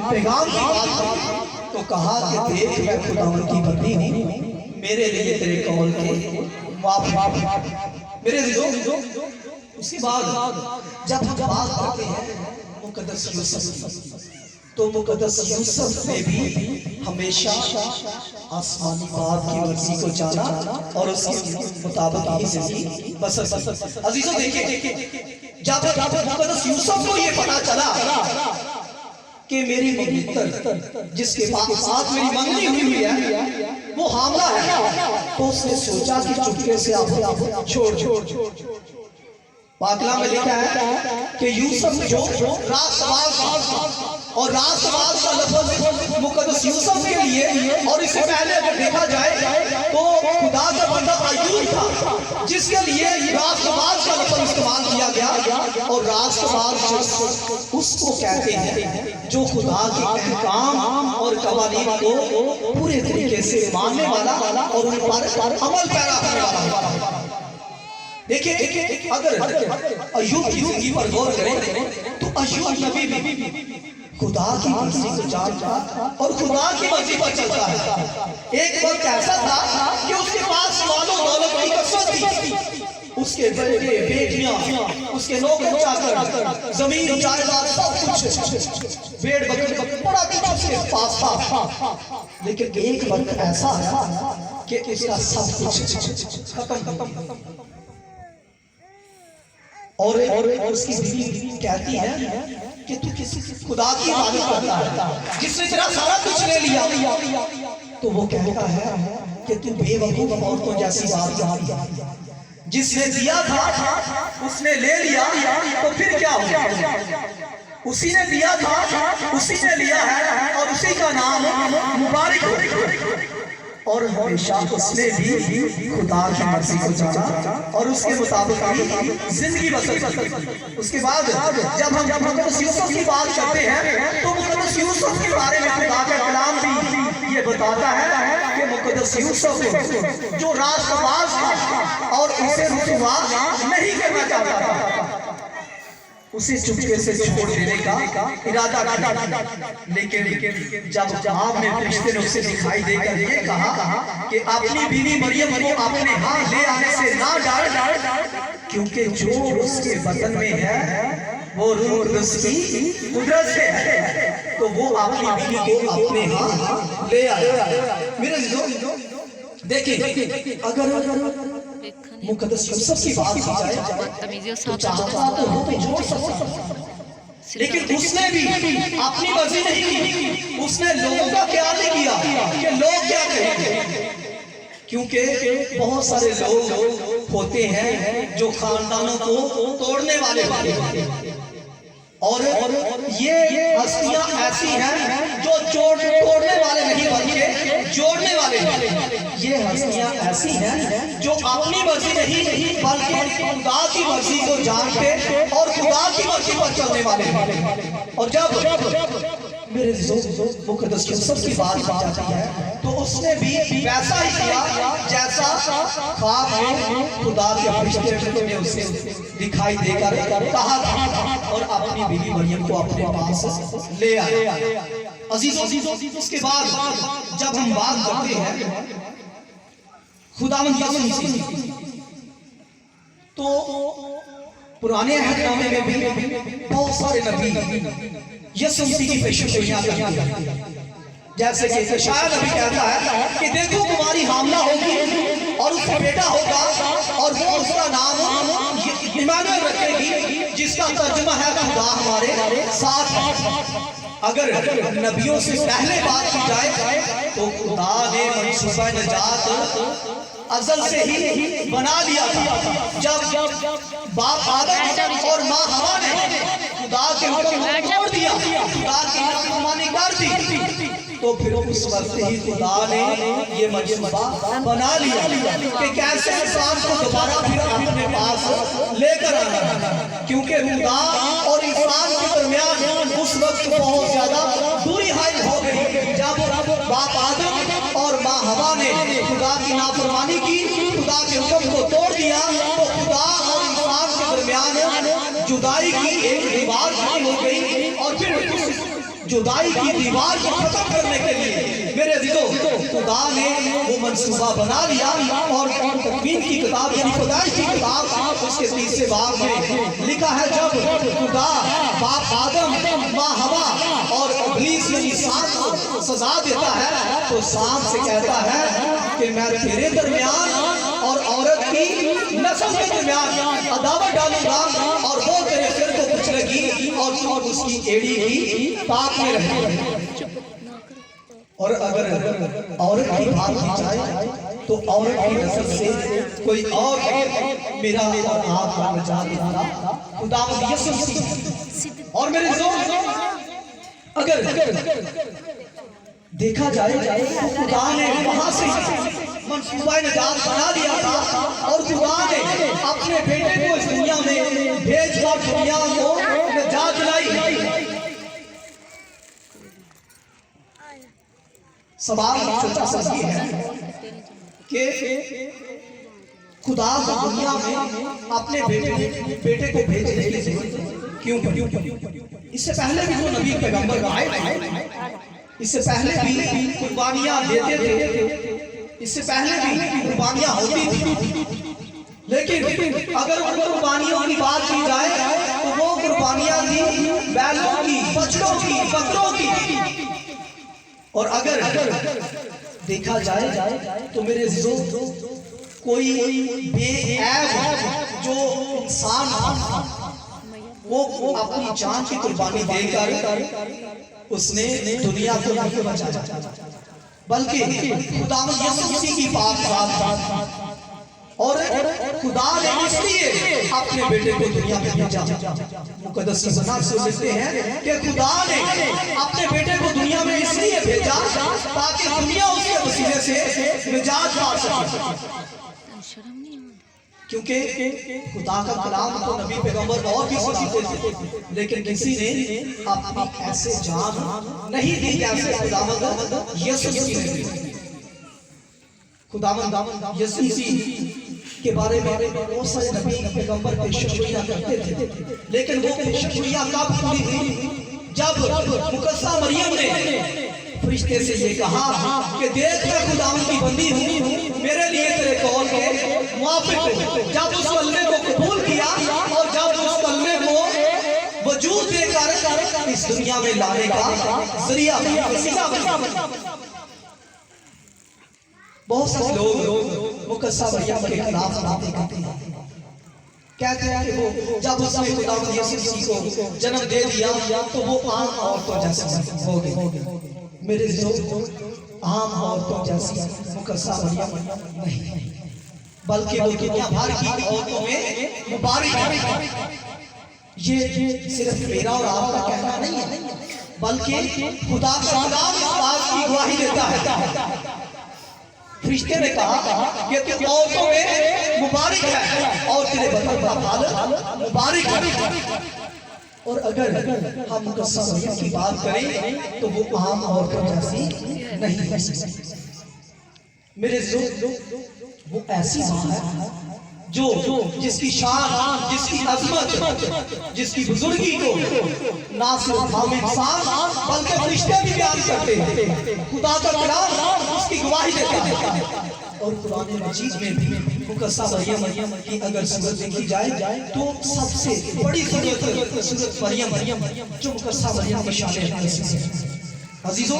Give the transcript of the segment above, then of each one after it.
पैगाम की बात तो कहा कि देख मैं खुदावंद की बंदी हूँ, मेरे लिए तेरे कौल के माफ मेरे दिलो। उसके बाद जब हम बात करते हैं मुकद्दस यूसुफ, तो मुकद्दस यूसुफ ने भी हमेशा आसमानी बाप की मर्जी को जाना और उसके मुताबिक ही जिंदगी बसर। अजीजों देखिए, जब मुकद्दस यूसुफ को ये पता चला कि मेरी मंगनी जिसके साथ मेरी मंगनी हुई है वो हामला है, तो उसने सोचा कि चुपके से आप छोड़। पाकला में लिखा है कि यूसुफ जो रास्तबाज और रास्तबाज का लफ्ज़ मुकद्दस यूसुफ के लिए, और इससे पहले अगर देखा जाए तो खुदा का बंदा अय्यूब था जिसके लिए रास्तबाज का लफ्ज़ इस्तेमाल किया गया। और रास्तबाज उसको कहते हैं जो खुदा के अहकाम और कवानीन को पूरे तरीके से मानने वाला और उन पर अमल पैरा करने वाला। देखिए, अगर अय्यूब की जिंदगी पर गौर करें तो अय्यूब नबी भी खुदा की मर्जी को जानता और खुदा की मर्जी पर चलता है। एक वक्त ऐसा था कि उसके पास मालो दौलत की कसरत थी, उसके बेटे बेटियां, उसके नौकर चाकर, जमीन जायदाद सब कुछ, भेड़ बकरी बड़ा कुछ उसके पास था। लेकिन एक वक्त ऐसा आया कि उसका सब कुछ खत्म। और उसकी बीवी कहती है कि तू किसी खुदा की इबादत करता है जिसने तेरा सारा कुछ ले लिया। तो वो कहता है कि तू बेवकूफ औरतों जैसी बात, जिसने दिया था उसने ले लिया तो फिर क्या हो? उसी ने दिया था, उसी ने लिया है और उसी का नाम मुबारक हो। और हमेशा उसने भी खुदा की मर्जी को जाना और उसके मुताबिक जिंदगी बसर। उसके बाद जब हम मुकद्दस यूसुफ की बात करते हैं तो मुकद्दस यूसुफ के बारे में खुदा का कलाम भी ये बताता है कि मुकद्दस यूसुफ जो रास्तबाज था और उसे रुसवा नहीं करना चाहता था, उसे चुपके से छोड़ देने का इरादा किया। लेकिन जब आप में फरिश्ते ने उसे दिखाई देकर ये कहा कि अपनी बीवी मरियम को अपने हाथ ले आने से ना डाल, क्योंकि जो उसके बदन में है वो रूह कुद्दस की कुदरत से है, तो वो अपनी बीवी को अपने हाथ ले आया। मेरे देखिए, अगर मुकद्दस यूसुफ की बात की जाए तो चाहता तो वो तो छोड़ सकता, लेकिन उसने भी अपनी मर्जी नहीं की। उसने लोगों का ख्याल नहीं किया कि लोग क्या कहेंगे, क्योंकि बहुत सारे लोग होते हैं जो खानदानों को तोड़ने वाले होते हैं, और ये हस्तियां ऐसी हैं जो तोड़ने वाले नहीं बल्कि जोड़ने वाले हैं। ये हस्तियां ऐसी हैं जो अपनी मर्जी नहीं बल्कि खुदा की मर्जी को जानते और खुदा की मर्जी पर चलने वाले हैं। और जब मेरे मुकद्दस यूसुफ की बात की जाती है तो उसने भी वैसा ही किया जैसा ख्वाब में खुदा के फरिश्ते ने उसे दिखाई देकर कहा था, और अपनी बीवी मरियम को अपने पास ले आया। अजीजों, उसके बाद जब हम बात करते हैं खुदावंद यीशु मसीह, तो पुराने अहदनामे में भी बहुत सारे नबी यीशु मसीह की पेशगोइयां करते हैं। जैसे कि यशायाह नबी कहता है कि देखो तुम्हारी हामला होगी और उसका बेटा होगा और वो उसका नाम इम्मानुएल रखेगी, जिसका तर्जुमा है खुदा हमारे साथ। अगर नबियों से पहले बात की जाए तो खुदा ने मंसूबा नजात अज़ल से ही बना लिया था। जब बाप आदम और माँ हवा ने खुदा के हुक्म को तोड़ दिया, खुदा की नाफरमानी कर दी, तो फिर उस वक्त ही खुदा ने ये मंसूबा बना लिया कि कैसे इंसान को दोबारा फिर अपने पास लेकर आना, क्योंकि खुदा और इंसान के दरमियान उस वक्त बहुत ज्यादा दूरी हाइल हो गई जब बाप आदम और माँ हवा ने खुदा की नाफरमानी की, खुदा के हुक्म को तोड़ दिया, तो खुदा और इंसान के दरमियान जुदाई की एक दीवार खड़ी हो गई। और फिर जुदाई की दीवार को खत्म करने के लिए मेरे अजीजों खुदा ने वो मंसूबा बना लिया और तकवीन की किताब यानी पैदाइश की किताब उसके 30वें बाब में लिखा है, जब खुदा बाप आदम माँ हवा और इब्लीस यानी सांप को सजा देता है तो सांप से कहता है कि मैं तेरे दरमियान और औरत की नस्ल के दरमियान अदावत डालूंगा और वो तेरे सिर को कुचलेगी और उसकी एड़ी भी पाप में रहेगी। और अगर औरत की बात की जाए तो औरत की नस्ल से कोई और मेरा आप बचा देगा खुदावंद यीशु मसीह। और मेरे दोस्त अगर देखा जाए तो खुदा ने वहां से मंसूबा निजात बना दिया था और खुदा ने अपने बेटे को इस दुनिया में भेजकर दुनिया को निजात दिलाई। सवाल छोटा सा ये है कि खुदा दुनिया में अपने बेटे को भेजने की जरूरत क्यों? इससे पहले भी जो नबी पैगंबर आए, इससे पहले भी कुर्बानियां देते थे, इससे पहले भी कुर्बानियां होती थी, लेकिन अगर उन कुर्बानियों की बात की जाए तो वो कुर्बानियां थी बैलों की, बछड़ों की, बकरों की। और अगर देखा जाए तो मेरे अज़ीज़ों कोई बेऐब जो इंसान था वो अपनी जान की कुर्बानी देकर उसने दुनिया को नहीं बचाया, बल्कि खुदावंद यीशु मसीह की बात और खुदा ने इसलिए अपने बेटे को दुनिया में भेजा। मुकद्दस क़ुरान से लिखते हैं कि खुदा ने अपने बेटे को दुनिया में इसलिए भेजा ताकि दुनिया उसके वसीले से निजात पा सके। क्योंकि खुदा का कलाम तो नबी पैगंबर और भी सुनाते थे, लेकिन किसी ने अपनी ऐसे जान नहीं दी जैसे खुदावंद यीशु मसीह ने दी। खुदावंद यीशु मसीह के बारे में बहुत सारे नबी पैगंबर पेशगोइयां करते थे, लेकिन वो पेशगोइयां कब पूरी हुई? जब मुकद्दसा मरियम ने फरिश्ते से ये कहा कि देख मैं खुदावंद की बंदी हूँ, मेरे लिए तेरे कौल के मुआफिक हो। जब उस कलमे को कबूल किया और जब उस कलमे को वजूद देकर इस दुनिया में लाने का जरिया बना। बहुत सारे लोग मुकद्दसा मरियम के खिलाफ बातें करते हैं, कहते हैं कि वो जब उसने खुदावंद यीशु मसीह को जन्म दे दिया तो वो आम औरतों जैसे हो गए। मेरे दोस्त आम औरतों जैसी मुकद्दसा मरियम नहीं, बल्कि वो दुनिया भर की औरतों में मुबारक है। ये सिर्फ मेरा और आपका कहना नहीं है, बल्कि खुदा का कलाम इस बात की गवाही देता है। फरिश्ते ने कहा कि तू औरतों में मुबारक है और तेरे बतन का फल मुबारक है। और अगर हम मुकद्दसा मरियम की बात करें तो वो आम औरतों जैसी नहीं है। मेरे दोस्त वो ऐसी माँ है जो जिसकी शान, जिसकी अजमत, जिसकी बुजुर्गी को ना सिर्फ हम इंसान बल्कि फरिश्ते भी बयान करते हैं। खुदा का कलाम उसकी गवाही देता है। और कुरान मजीद में भी मुकद्दसा मरियम की अगर सूरत देखी जाए तो सबसे बड़ी सूरत मरियम जो मुकद्दसा मरियम की शान है। अजीजों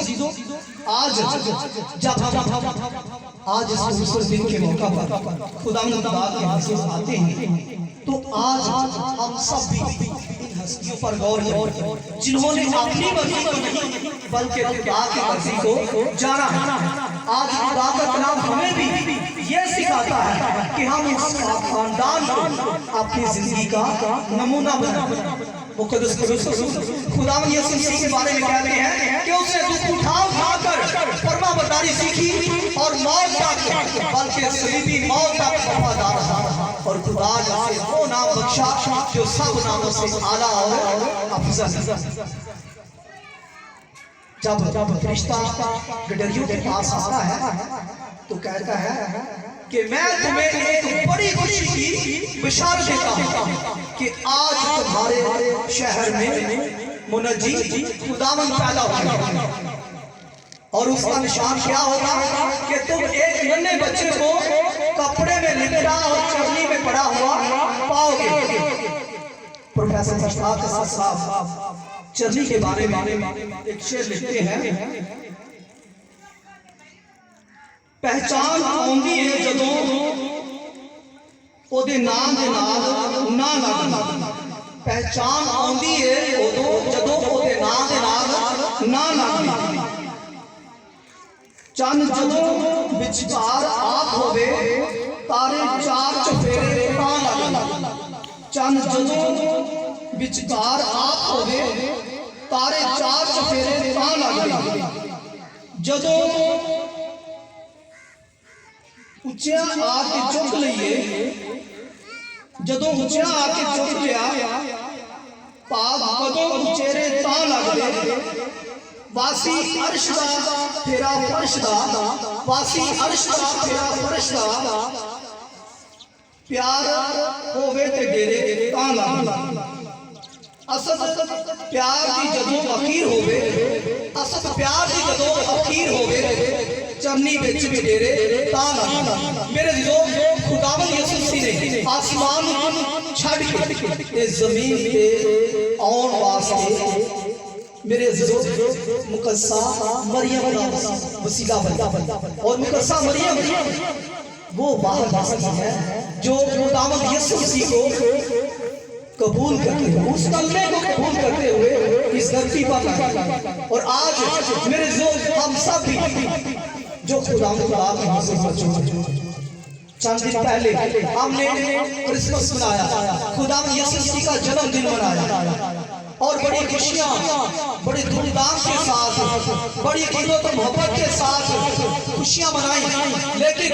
आज जब आज इस खूबसूरत दिन के मौका पर खुदावंद के हाजिर आते हैं तो आज हम सब भी इन हस्तियों पर गौर करें जिन्होंने अपनी मर्जी को नहीं बल्कि खुदा की मर्जी को जाना है। आज खुदा का कलाम हमें भी ये सिखाता है कि हम इस खानदान को अपनी जिंदगी का नमूना बनाएं। मुकद्दस खुदावंद यीशु मसीह के बारे में कहते हैं कि उसने दुख उठाकर फरमाबरदारी सीखी और मौत तक, बल्कि सलीबी मौत तक वफादार रहा और खुदा ने उसे वो नाम बख्शा जो सब नामों से आला और अफजल। जब फरिश्ता गडरियों के पास आता है तो कहता है कि मैं तुम्हें एक बड़ी खुशी की बिशारत देता हूं कि आज तुम्हारे शहर में मुनज्जी खुदावन पैदा होगा और उसका निशान क्या होगा कि तुम एक नन्हे बच्चे को कपड़े में लिपटा और चरनी में पड़ा हुआ पाओगे। प्रोफेसर साहब चरनी के बारे में एक शेर लिखते हैं, पहचान आउंदी है जदों ओदे नाम दे नाल ना लगदा, पहचान आउंदी है उदों जदों ओदे नाम दे नाल ना लगदा। चंद जदों विचकार आप होवे तारे चार चफेरे तां लगदा, चंद जदों विचकार आप होवे तारे चार चफेरे तां लगदा। जदों उच्चिया आके चुक लईए, जदों उच्चिया आके चुक लिया पाग कदों उचेरे तां लगदे। वासी अर्श दा फेरा फर्श दा, वासी अर्श दा फेरा फर्श दा, प्यार होवे ते डेरे तां लगदा। असद प्यार दी जदों अखीर होवे, असद प्यार दी जदों अखीर होवे चरनी विच भी डेरे तां लगदा। मेरे दिलो खुदावंद यसू मसीह ने आसमान छड़ के इस जमीन पे आउण वास्ते मेरे मुकद्दसा मरियम का वसीला बना और मुकद्दसा मरियम वो बाहर वासी है जो खुदावंद यसू मसीह को कबूल करते हुए, उस कलमे को कबूल करते हुए इस धरती पर आए। और आज मेरे हम सब भी जो खुदावंद खुदा के हाजिर मौजूद, चंद दिन पहले हमने क्रिसमस मनाया, खुदावंद यसू मसीह का जन्मदिन मनाया और बड़ी खुशियां बड़ी धूमधाम के साथ बड़ी कीमत और मोहब्बत के साथ खुशियां मनाई। लेकिन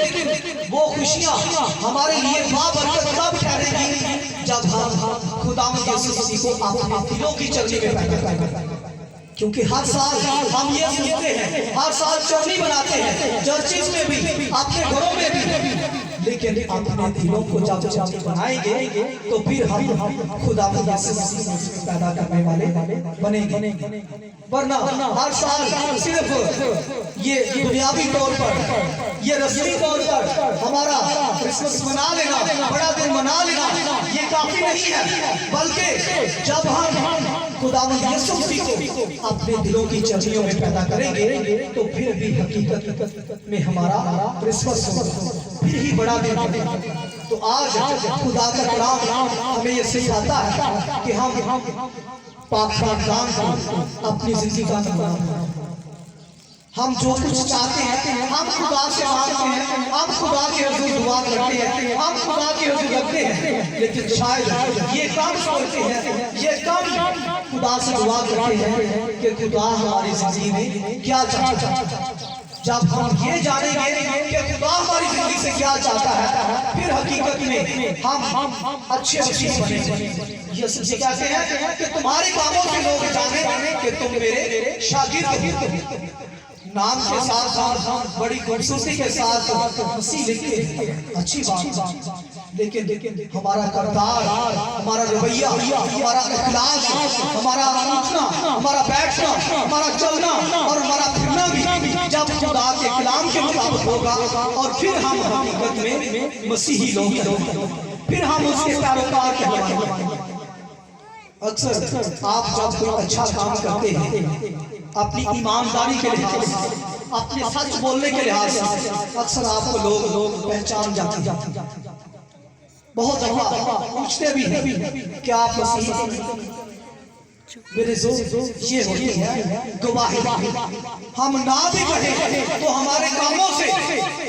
वो खुशियां हमारे लिए बाबरकत तब ठहरेगी जब हम खुदावंद यसू मसीह को अपने दिलों की चरनी में पैदा करेंगे। क्योंकि हर साल हम ये सुनते हैं, हर साल चरनी बनाते हैं चर्चिस में भी, अपने घरों में भी, लेकिन अपने दिलों को जब चरनी बनाएंगे तो फिर हम खुदावंद यसू मसीह को पैदा करने वाले बनेंगे। वरना हर साल सिर्फ ये दुनियावी तौर पर, ये रस्मी तौर पर हमारा क्रिसमस मना लेना, बड़ा दिन मना लेना ये काफी नहीं है, बल्कि जब हम खुदावंद यसू मसीह को अपने दिलों की चरनियों में पैदा करेंगे तो फिर भी हकीकत में हमारा क्रिसमस फिर ही बड़ा दिन होगा। तो आज खुदा का कलाम हमें ये सिखाता है कि हम पाक खानदान को अपनी जिंदगी का बनाएं। हम जो कुछ चाहते हैं हम खुदा से मांगते हैं, हम खुदा के हुजूर दुआ करते हैं, हम खुदा के हुजूर रखते हैं, लेकिन शायद ये काम सोचते हैं, ये काम खुदा से दुआ करते हैं कि खुदा हमारी जिंदगी में क्या चाहता है। जब हम ये जानेंगे कि खुदा हमारी जिंदगी से क्या चाहता है, फिर हकीकत में हम अच्छे बनेंगे। यसू जी कहते हैं कि तुम्हारे कामों से लोग जाने कि तुम मेरे शागिर्द हो। नाम के साथ साथ बड़ी खूबसूरती के साथ मसीह लिखते हैं, अच्छी बात, लेकिन हमारा किरदार, हमारा रवैया, हमारा इखलास, हमारा उठना, हमारा बैठना, हमारा चलना और हमारा फिरना भी जब खुदा के कलाम के मुताबिक होगा और फिर हम हकीकत में मसीही लोग हैं, फिर हम उसके पैरोकार कहलाएंगे। अक्सर आप जब कोई अच्छा काम करते हैं अपनी ईमानदारी के लिहाज से, अपने सच बोलने के लिहाज से, अक्सर आपको लोग पहचान जाते हैं। बहुत दफा पूछते भी हैं कि आप मसीह, मेरे ये होती है गवाही। हम ना भी कहें तो हमारे कामों से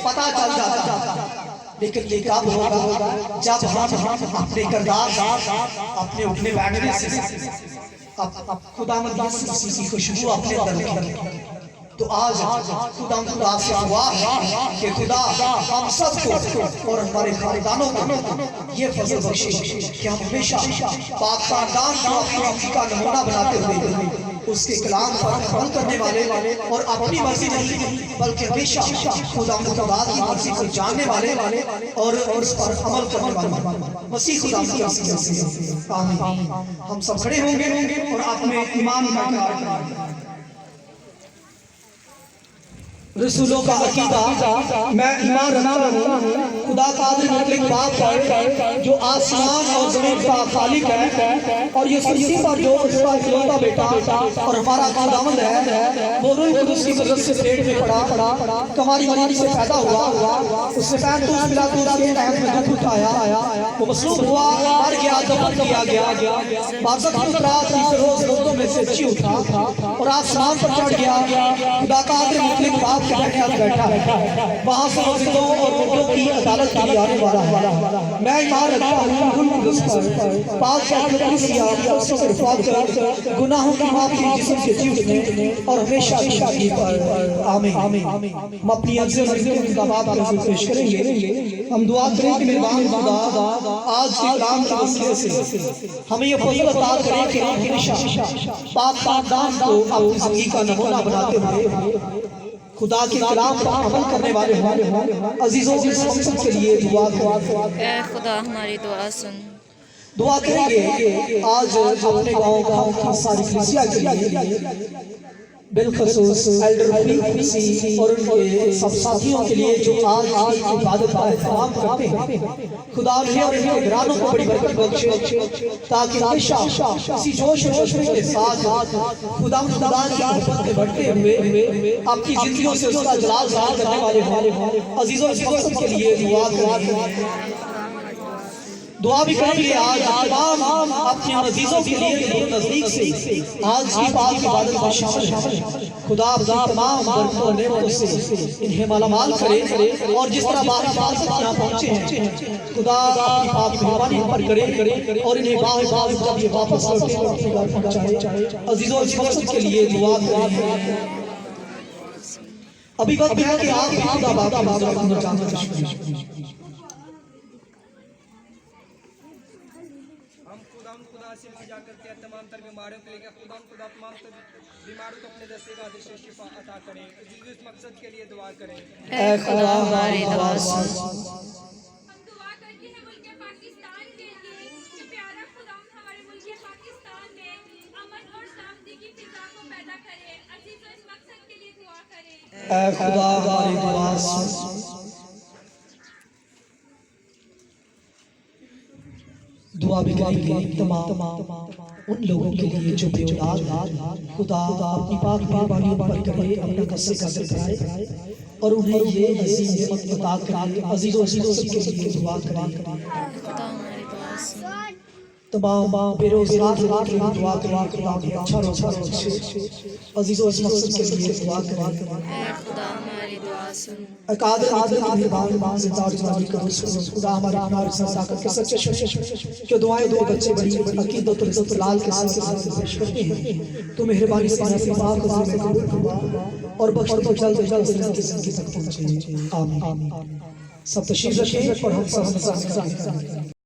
पता चल जाता है, लेकिन ये कब होगा जब हम अपने किरदार, अपने उठने बैठने से खुदावंद यसू मसीह की खुशबू अपने अंदर रखें। तो आज खुदा से दुआ कि खुदा हम सबको और हमारे खानदानों को ये फजल बख्शे कि हम हमेशा पाक खानदान को अपनी का नमूना बनाते हुए उसके कलाम पर अमल करने वाले और अपनी मर्जी नहीं बल्कि हमेशा खुदा की मर्जी को जानने वाले और उस पर अमल करने वाले मसीह खुदा की आमीन। हम सब खड़े होंगे और अपने ईमान का इकरार करेंगे। रसूलों का अकीदा, मैं ईमान रखता हूँ खुदा कादिर मुतलक बाप है जो आसमान और ज़मीन का खालिक है और ये सृष्टि पर जो उसका इकलौता बेटा और हमारा खुदावंद है, वो रूह कुदुस की मदद से पेट में पड़ा, तुम्हारी मरीज से पैदा हुआ, उसने पैंतुस पिलातुस के तहत में दुख उठाया, वो मसलूब हुआ, मर गया, दफन किया गया, बारज़ख में उतरा, तीसरे रोज़ मुर्दों में से जी उठा और आसमान पर चढ़ गया। खुदा कादिर मुतलक बाप बैठा वहां से जिंदों और मुर्दों की अदालत के लिए आने वाला है। मैं ईमान रखता हूँ रूह कुदुस पर, पाक गुनाहों की माफी, जिस्म के जी उठने और हमेशा की शादी पर। आमीन। हम अपनी पेश करेंगे। हम दुआ करें कि मेहरबान खुदा आज के कलाम के वसीले से हमें ये फज़ल अता करें कि हम हमेशा पाक दान को अपनी जिंदगी का नमूना बनाते हुए खुदा के कलाम पर अमल करने वाले हों। अजीजों, इस मकसद के लिए दुआ करें। ऐ खुदा हमारी दुआ सुन। दुआ करेंगे आज अपने गांव का सारी कलीसिया के लिए, बिलखसूस एल्डर पीसी और उनके सब साथियों के लिए जो आज की इबादत का एहतराम करते हैं। खुदा उन्हें और उनके घरानों को बड़ी बरकत बख्शे ताकि हमेशा इसी जोश के साथ खुदा की मोहब्बत में बढ़ते हुए अपनी जिंदगियों से उसका जलाल ज़ाहिर करने वाले हों। अजीज़ों, इस मकसद के लिए दुआ भी करेंगे। आज तमाम अपने अजीजों के लिए बहुत नजदीक से आज की पाक इबादत में शामिल खुदा अपनी तमाम बरकतों और नेमतों से इन्हें मालामाल करे और जिस तरह बार-बार यहाँ पहुँचे हैं खुदा अपनी पाक मेहरबानी पर करे और इन्हें बार-बार जब ये वापस लौटे अपने घर पहुँचाए। अजीजों, इस मकसद के लिए दुआ करेंगे। अभी वक्त है कि आप खुदा बाबा अंदर जाना खुदा से पूजा करते हैं तमाम तर बीमारियों के लिए खुदा तमाम तर बीमारों को अपने दस्ते का आदेश शिफा अता करें। इस मकसद के लिए दुआ करें। ऐ खुदा हमारी दुआ सुन। हम दुआ करते हैं मुल्क पाकिस्तान के लिए कि प्यारा खुदा हमारे मुल्क पाकिस्तान में अमन और शांति की फिजा को पैदा करे। अजीजों, इस मकसद के लिए दुआ करें। ऐ खुदा हमारी दुआ सुन। दुआ भी करेंगे तमाम उन लोगों के लिए जो बेऔलाद, खुदा अपनी पाक मेहरबानी पर करे, अपना कस्से कदर कराए और उन्हें ये अजीज नेमत अता करे। अजीजों के लिए दुआ करें। खुदा हमारी दुआ सुन। तमाम बेरोजगार लोगों के लिए दुआ करें, अच्छा रोजगार बख्शे। अजीजों, इस मकसद के लिए दुआ करें। ऐ खुदा हमारी दुआ सुन। कादिर की मेहरबान जिंदार जवानी करो खुदा हमारे साथ आकर के सच्चे जो दुआएं दो बच्चे बड़ी अकीदत और इस्तलाल के साथ पेश करते हैं, तो मेहरबानी से अपनी पाक में कबूल फरमा और बख्श दो जल्द जिंदगी तक पहुंचे। आमीन। सब तशरीफ रखें और हम सब